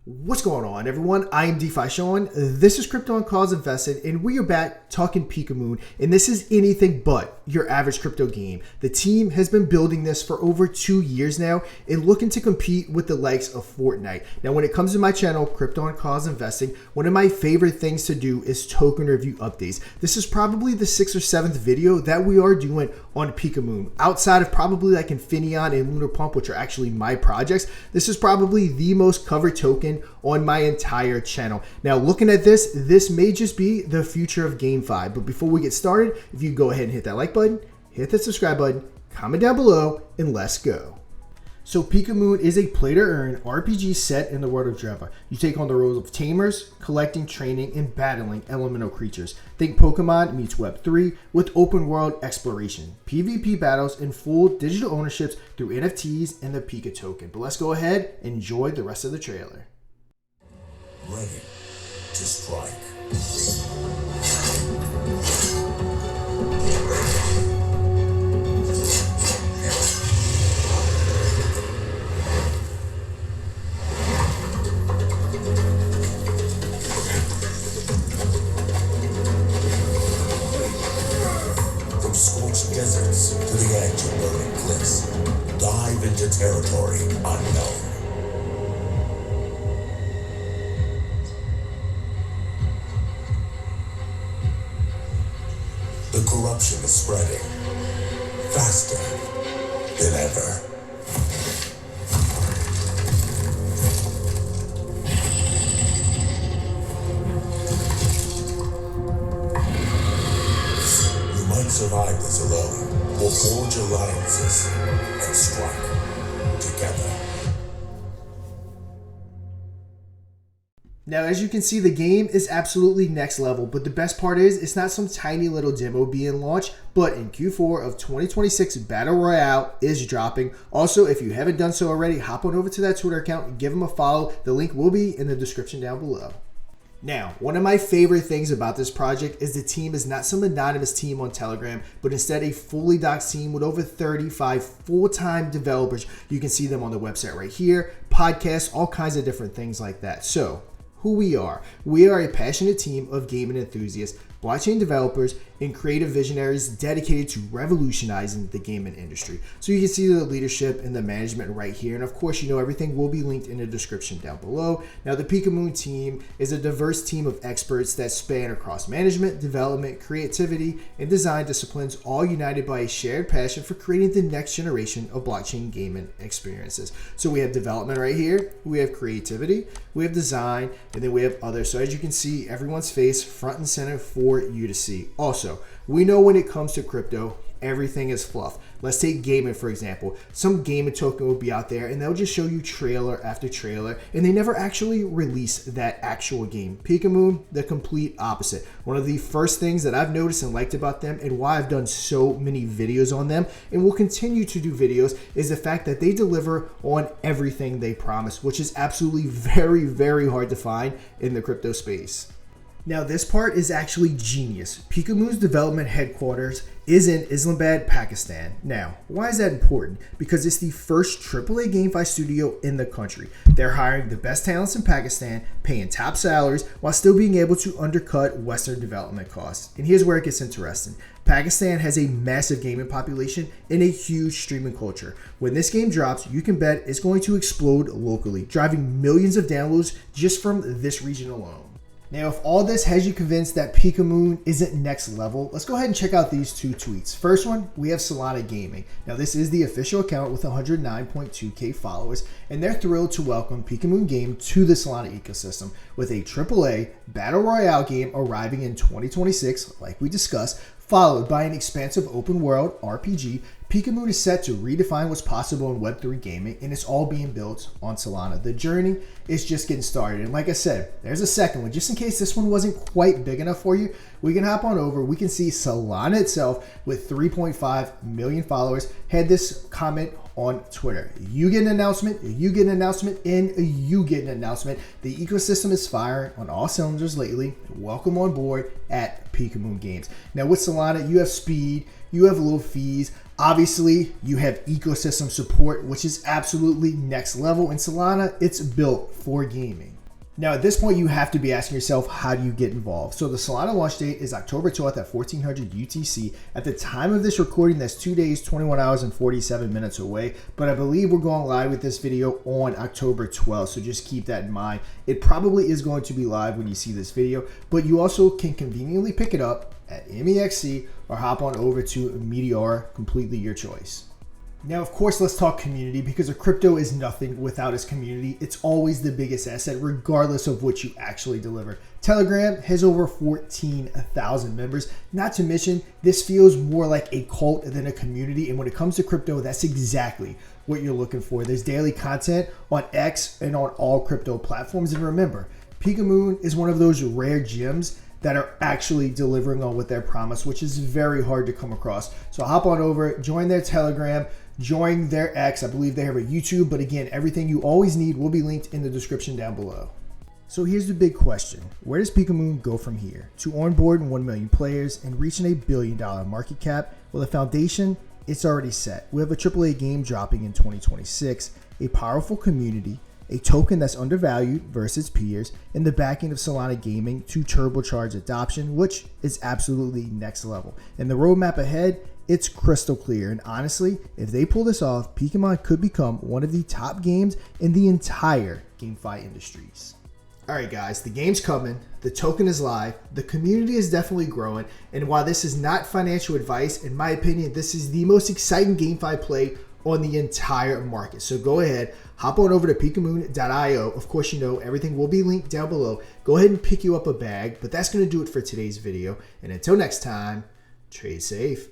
What's going on, everyone? I am DeFi Sean. This is Crypto and Cause Invested, and we are back talking Pikamoon. And this is anything but your average crypto game. The team has been building this for over 2 years now and looking to compete with the likes of Fortnite. Now, when it comes to my channel, Crypto and Cause Investing, one of my favorite things to do is token review updates. This is probably the 6th or 7th video that we are doing on Pikamoon. Outside of probably like Infineon and Lunar Pump, which are actually my projects, this is probably the most covered token on my entire channel. Now, looking at this may just be the future of GameFi. But before we get started, if you go ahead and hit that like button, hit that subscribe button, comment down below, and let's go. So Pikamoon is a play-to-earn RPG set in the world of Dreva. You take on the roles of tamers, collecting, training, and battling elemental creatures. Think Pokemon meets Web3 with open-world exploration, PvP battles, and full digital ownerships through NFTs and the PIKA token. But let's go ahead and enjoy the rest of the trailer. Ready to strike. From scorched deserts to the edge of burning cliffs, dive into territory unknown. The corruption is spreading faster than ever. You might survive this alone, or forge alliances and strike together. Now, as you can see, the game is absolutely next level, but the best part is it's not some tiny little demo being launched, but in Q4 of 2026, Battle Royale is dropping. Also, if you haven't done so already, hop on over to that Twitter account and give them a follow. The link will be in the description down below. Now, one of my favorite things about this project is the team is not some anonymous team on Telegram, but instead a fully doxed team with over 35 full-time developers. You can see them on the website right here, podcasts, all kinds of different things like that. So, who we are a passionate team of gaming enthusiasts, blockchain developers, and creative visionaries dedicated to revolutionizing the gaming industry. So you can see the leadership and the management right here. And of course, you know, everything will be linked in the description down below. Now, the Pikamoon team is a diverse team of experts that span across management, development, creativity, and design disciplines, all united by a shared passion for creating the next generation of blockchain gaming experiences. So we have development right here, we have creativity, we have design, and then we have others. So as you can see, everyone's face front and center for you to see. Also, we know when it comes to crypto, everything is fluff. Let's take gaming, for example. Some gaming token will be out there and they'll just show you trailer after trailer, and they never actually release that actual game. Pikamoon, the complete opposite. One of the first things that I've noticed and liked about them, and why I've done so many videos on them and will continue to do videos, is the fact that they deliver on everything they promise, which is absolutely very, very hard to find in the crypto space. Now, this part is actually genius. Pikamoon's development headquarters is in Islamabad, Pakistan. Now, why is that important? Because it's the first AAA GameFi studio in the country. They're hiring the best talents in Pakistan, paying top salaries, while still being able to undercut Western development costs. And here's where it gets interesting. Pakistan has a massive gaming population and a huge streaming culture. When this game drops, you can bet it's going to explode locally, driving millions of downloads just from this region alone. Now, if all this has you convinced that Pikamoon isn't next level, let's go ahead and check out these two tweets. First one, we have Solana Gaming. Now, this is the official account with 109.2k followers, and they're thrilled to welcome Pikamoon game to the Solana ecosystem with a AAA Battle Royale game arriving in 2026, like we discussed, followed by an expansive open world RPG. Pikamoon is set to redefine what's possible in Web3 gaming, and it's all being built on Solana. The journey is just getting started. And like I said, there's a second one. Just in case this one wasn't quite big enough for you, we can hop on over. We can see Solana itself with 3.5 million followers had this comment on Twitter. You get an announcement, you get an announcement, and you get an announcement. The ecosystem is firing on all cylinders lately. Welcome on board at Pikamoon Games. Now with Solana, you have speed, you have low fees. Obviously, you have ecosystem support, which is absolutely next level. In Solana, it's built for gaming. Now, at this point, you have to be asking yourself, how do you get involved? So the Solana launch date is October 12th at 1400 UTC. At the time of this recording, that's 2 days, 21 hours, and 47 minutes away. But I believe we're going live with this video on October 12th, so just keep that in mind. It probably is going to be live when you see this video, but you also can conveniently pick it up at MEXC or hop on over to Meteor, completely your choice. Now, of course, let's talk community, because a crypto is nothing without its community. It's always the biggest asset, regardless of what you actually deliver. Telegram has over 14,000 members. Not to mention, this feels more like a cult than a community. And when it comes to crypto, that's exactly what you're looking for. There's daily content on X and on all crypto platforms. And remember, Pikamoon is one of those rare gems that are actually delivering on what they're promised, which is very hard to come across. So hop on over, join their Telegram, join their X. I believe they have a YouTube, but again, everything you always need will be linked in the description down below. So here's the big question. Where does Pikamoon go from here? To onboard 1 million players and reaching $1 billion market cap? Well, the foundation, it's already set. We have a AAA game dropping in 2026, a powerful community, a token that's undervalued versus peers, and the backing of Solana Gaming to turbocharge adoption, which is absolutely next level. And the roadmap ahead, it's crystal clear. And honestly, if they pull this off, Pokemon could become one of the top games in the entire GameFi industries. All right, guys, the game's coming. The token is live. The community is definitely growing. And while this is not financial advice, in my opinion, this is the most exciting GameFi play on the entire market. So go ahead, hop on over to pikamoon.io. Of course, you know, everything will be linked down below. Go ahead and pick you up a bag, but that's going to do it for today's video. And until next time, trade safe.